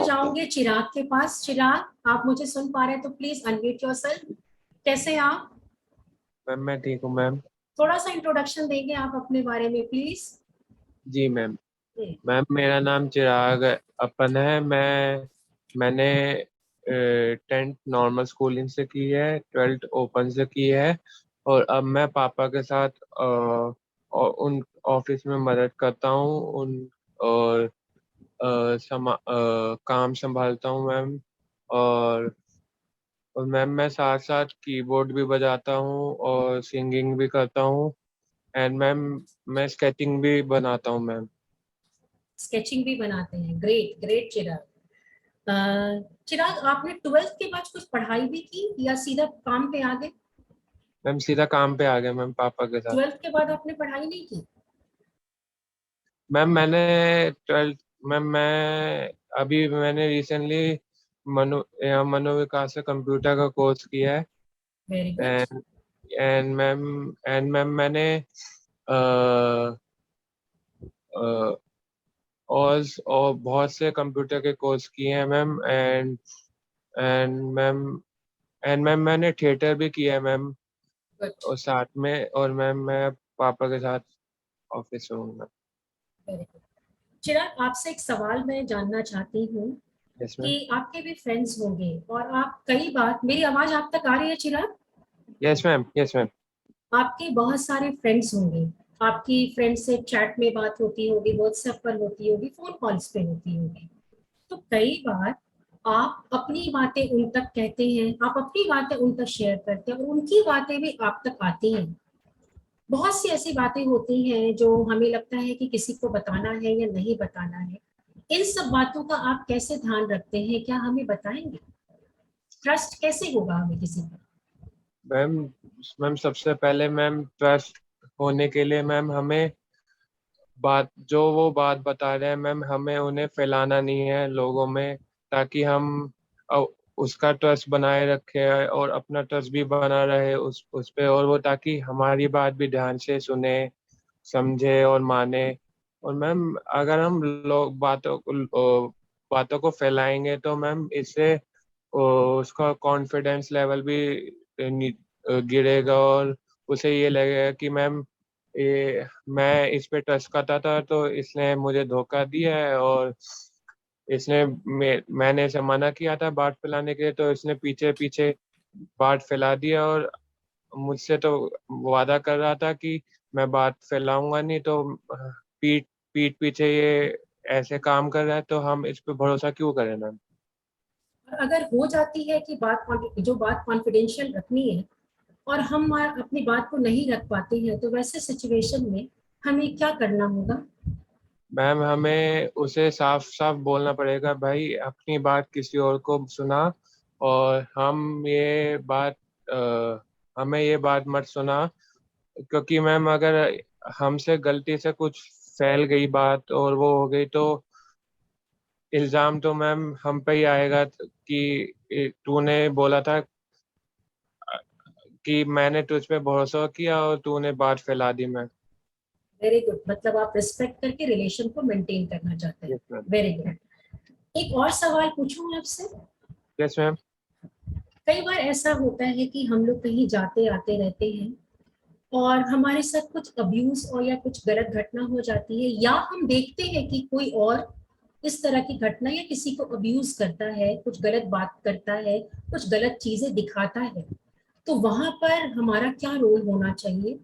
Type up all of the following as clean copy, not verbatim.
जाऊंगी चिराग के पास। चिराग, आप मुझे सुन पा रहे हैं तो प्लीज अनम्यूट योरसेल्फ। कैसे हैं आप? मैम मैं ठीक हूँ मैम। थोड़ा सा इंट्रोडक्शन देंगे आप अपने बारे में प्लीज? Ji ma'am. मैम मेरा नाम चिराग अपन है। मैंने 10th नॉर्मल स्कूलिंग से की है, 12th ओपन से की है, और अब मैं पापा के साथ उन ऑफिस में मदद करता हूँ उन, और काम संभालता हूँ मैम। और मैम मैं साथ साथ कीबोर्ड भी बजाता हूँ और सिंगिंग भी करता हूँ। एंड मैम मैं स्केचिंग भी बनाता हूँ मैम। स्केचिंग भी बनाते हैं, ग्रेट ग्रेट चिराग। चिराग, आपने 12th के बाद कुछ पढ़ाई भी की या सीधा काम पे आ गए? मैम सीधा काम पे आ गया मैम पापा के साथ। 12th के बाद आपने पढ़ाई नहीं की? मैम मैंने 12th, मैम मैं अभी मैंने रिसेंटली मनोविकास से कंप्यूटर का कोर्स किया है। Very good. एंड मैम मैंने अ, अ, और बहुत से कंप्यूटर के कोर्स किए हैं मैम। एंड मैम मैम मैंने थिएटर भी किया है मैम, गुड। और साथ में, और मैम मैं पापा के साथ ऑफिस में हूँ मैम। Very good. चिराग, आपसे एक सवाल मैं जानना चाहती हूँ यस मैम। कि आपके भी फ्रेंड्स होंगे और आप कई बार, मेरी आवाज आप तक आ रही है Chirag? Yes ma'am. Yes ma'am. आपके बहुत सारे फ्रेंड्स होंगे। आपकी फ्रेंड से चैट में बात होती होगी, व्हाट्सएप पर होती होगी, फोन कॉल्स पे होती होगी। तो कई बार आप अपनी बातें उन तक कहते हैं, आप अपनी बातें उन तक शेयर करते हैं और उनकी बातें भी आप तक आती हैं। बहुत सी ऐसी बातें होती हैं जो हमें लगता है कि किसी को बताना है या नहीं बताना है। इन सब बातों का आप कैसे ध्यान रखते हैं, क्या हमें बताएंगे? ट्रस्ट कैसे होगा हमें किसी पर? मैम मैम सबसे पहले मैम ट्रस्ट होने के लिए मैम हमें वो बात बता रहे हैं मैम, हमें उन्हें फैलाना नहीं है लोगों में, ताकि हम अ, उसका ट्रस्ट बनाए रखे और अपना ट्रस्ट भी बना रहे उस पे, और वो ताकि हमारी बात भी ध्यान से सुने, समझे और माने। और मैम अगर हम लोग बातों को फैलाएंगे तो मैम इससे उसका कॉन्फिडेंस लेवल भी गिरेगा, और उसे ये लगेगा कि मैम ये मैं इस पे ट्रस्ट करता था तो इसने मुझे धोखा दिया है, और मैंने इसे मना किया था बात फैलाने के लिए, तो इसने पीछे पीछे बात फैला दिया, और मुझसे तो वादा कर रहा था कि मैं बात फैलाऊंगा नहीं, तो पीठ पीठ पीछे ये ऐसे काम कर रहा है, तो हम इस पे भरोसा क्यों करें मैम। और अगर हो जाती है कि जो बात कॉन्फिडेंशियल रखनी है और हम अपनी बात को नहीं रख पाते हैं, तो वैसे सिचुएशन में हमें क्या करना होगा? मैम हमें उसे साफ साफ बोलना पड़ेगा, भाई अपनी बात किसी और को सुना, और हमें ये बात मत सुना। क्योंकि मैम अगर हमसे गलती से कुछ फैल गई बात और वो हो गई, तो इल्जाम तो मैम हम पे ही आएगा कि तूने बोला था, कि मैंने तुझ पे भरोसा किया और तूने बात फैला दी मैम। वेरी गुड, मतलब आप रिस्पेक्ट करके रिलेशन को मेंटेन करना चाहते हैं। Yes ma'am. Very good. एक और सवाल पूछूं मैं आपसे? Yes ma'am. कई बार ऐसा होता है कि हम लोग कहीं जाते आते रहते हैं और हमारे साथ कुछ अब्यूज और या कुछ गलत घटना हो जाती है, या हम देखते हैं कि कोई और इस तरह की घटना या किसी को अब्यूज करता है, कुछ गलत बात करता है, कुछ गलत चीजें दिखाता है, तो वहां पर हमारा क्या रोल होना चाहिए?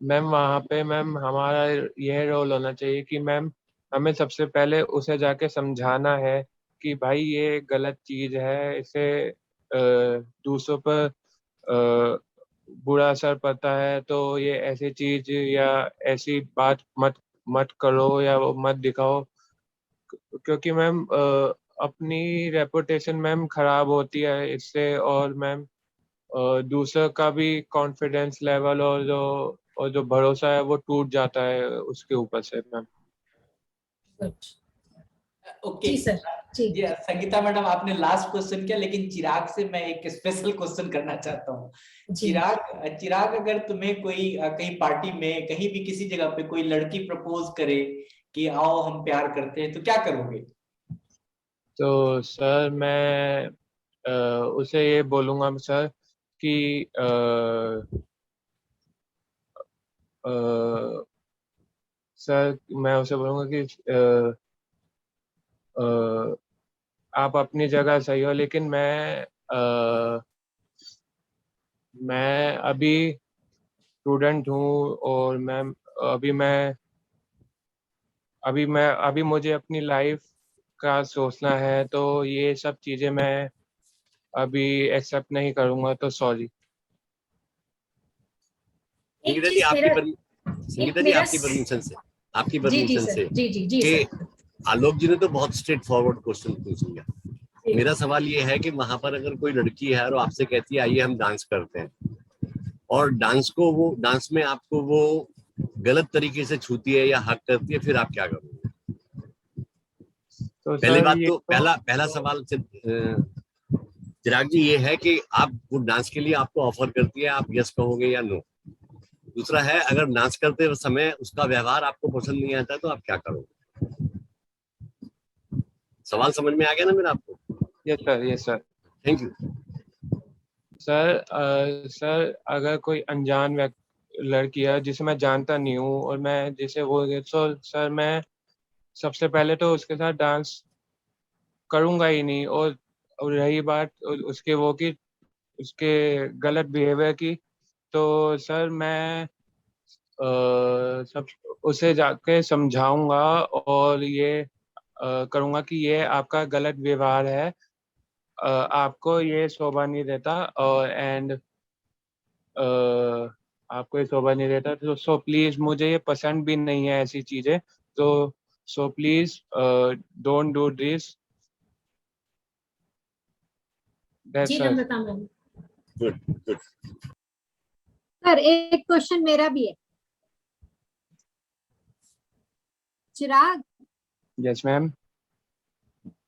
मैम वहाँ पे मैम हमारा यह रोल होना चाहिए कि मैम हमें सबसे पहले उसे जाके समझाना है कि भाई ये गलत चीज है, इसे दूसरों पर बुरा असर पड़ता है, तो ये ऐसी चीज या ऐसी बात मत मत करो या वो मत दिखाओ। क्योंकि मैम अपनी रेपुटेशन मैम खराब होती है इससे, और मैम दूसरों का भी कॉन्फिडेंस लेवल और जो भरोसा है वो टूट जाता है उसके ऊपर से मैम। गुड। ओके। जी सर। जी। जी संगीता मैडम, आपने लास्ट क्वेश्चन किया, लेकिन चिराग से मैं एक स्पेशल क्वेश्चन करना चाहता हूँ। जी। चिराग, अगर तुम्हें कोई कहीं पार्टी में कहीं भी किसी जगह पे कोई लड़की प्रपोज करे कि आओ हम प्यार करते हैं, तो क्या करोगे? तो सर मैं उसे ये बोलूँगा सर कि सर मैं उसे बोलूँगा कि आप अपनी जगह सही हो, लेकिन मैं अभी स्टूडेंट हूँ और अभी मुझे अपनी लाइफ का सोचना है, तो ये सब चीज़ें मैं अभी एक्सेप्ट नहीं करूँगा, तो सॉरी। एक संगीता जी चीज आपकी मेरा संगीता जी मेरा आपकी परमिशन जी परमिशन सर, से जी कि सर। आलोक जी ने तो बहुत स्ट्रेट फॉरवर्ड क्वेश्चन पूछ लिया। मेरा सवाल ये है कि वहां पर अगर कोई लड़की है और आपसे कहती है आइए हम डांस करते हैं, और डांस में आपको वो गलत तरीके से छूती है या हक करती है, फिर आप क्या करोगे? तो पहली सर बात ये तो पहला सवाल चिराग जी ये है कि आप वो डांस के लिए आपको ऑफर करती है, आप यस कहोगे या नो? दूसरा है, अगर डांस करते समय उसका व्यवहार आपको पसंद नहीं आता तो आप क्या करोगे? सवाल समझ में आ गया ना मेरा आपको? Yes sir. Thank you sir sir अगर कोई अनजान लड़की है जिसे मैं जानता नहीं हूँ और मैं जिसे वो, तो सर मैं सबसे पहले तो उसके साथ डांस करूंगा ही नहीं। और रही बात उसके वो की उसके गलत बिहेवियर की, तो सर मैं सब उसे जाके समझाऊंगा और ये करूंगा कि ये आपका गलत व्यवहार है, आपको ये शोभा नहीं देता, और आपको ये शोभा नहीं देता, तो सो प्लीज, मुझे ये पसंद भी नहीं है ऐसी चीजें, तो so please don't do this. जी that's all. Namrata ma'am. Good good sir एक क्वेश्चन मेरा भी है। Chirag, yes ma'am.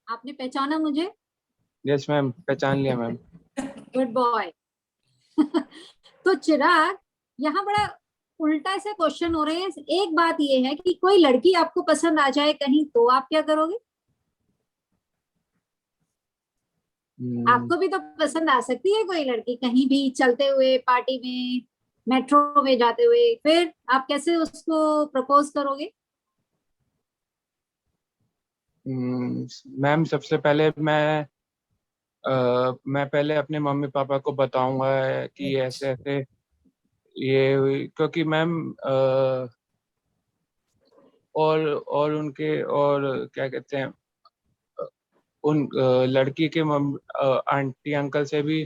आपने पहचाना मुझे? यस मैम, पहचान लिया मैम। Good boy. तो चिराग, यहाँ बड़ा उल्टा से क्वेश्चन हो रहे हैं। एक बात ये है कि कोई लड़की आपको पसंद आ जाए कहीं, तो आप क्या करोगे? आपको भी तो पसंद आ सकती है कोई लड़की, कहीं भी चलते हुए, पार्टी में, मेट्रो में जाते हुए, फिर आप कैसे उसको प्रपोज करोगे? मैम सबसे पहले मैं पहले अपने मम्मी पापा को बताऊंगा कि ऐसे ऐसे क्योंकि मैम और उनके और क्या कहते हैं, उन लड़की के आंटी अंकल से भी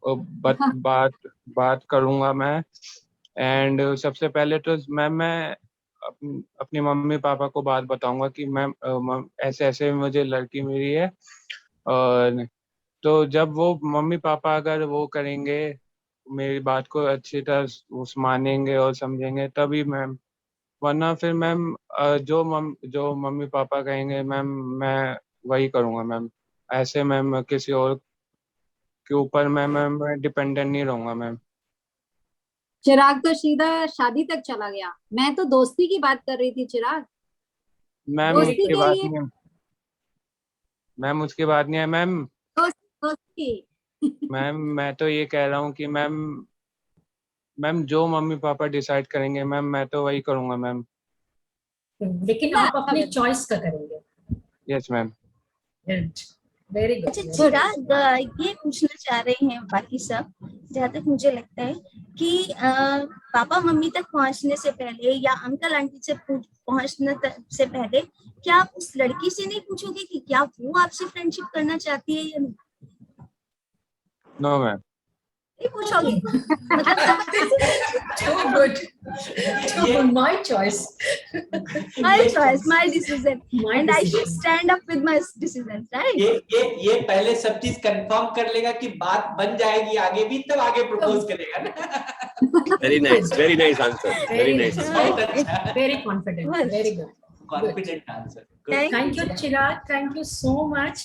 बात बात करूंगा मैं। एंड सबसे पहले तो मैम मैं अपनी मम्मी पापा को बात बताऊंगा कि मैम ऐसे ऐसे मुझे लड़की मिली है, और तो जब वो मम्मी पापा अगर वो करेंगे, मेरी बात को अच्छी तरह उस मानेंगे और समझेंगे, तभी मैम, वरना फिर मैम जो मम्मी पापा कहेंगे मैम, मैं वही करूँगा मैम। ऐसे मैम किसी और के ऊपर मैं डिपेंडेंट नहीं रहूँगा मैम। चिराग तो सीधा शादी तक चला गया। मैं तो दोस्ती की बात कर रही थी चिराग। मैम दोस्ती उसकी के बात लिए नहीं है मैम, उसकी बात नहीं है मैम। दोस्ती। मैम मैं तो ये कह रहा हूँ कि मैम जो मम्मी पापा डिसाइड करेंगे मैम, मैं तो वही करूँगा मैम। लेकिन आप अपने चॉइस का करेंगे। Yes ma'am. वेरी अच्छा गुड। चिराग, ये पूछना चाह रहे हैं बाकी सब, जहाँ तक मुझे लगता है कि पापा मम्मी तक पहुंचने से पहले या अंकल आंटी से पहुंचने से पहले क्या आप उस लड़की से नहीं पूछोगे कि क्या वो आपसे फ्रेंडशिप करना चाहती है या नहीं? No ma'am. नहीं पूछोगे? Too good. My choice. My choice, my decision, My and I should decision. stand up with my decision, right? ये पहले सब चीज कंफर्म कर लेगा कि बात बन जाएगी आगे भी, तब आगे प्रपोज करेगा ना। Very nice answer, very nice. बहुत अच्छा, Very confident. Very good. Confident answer. Thank Thank you, you, Chirag. Chirag. Thank you so much.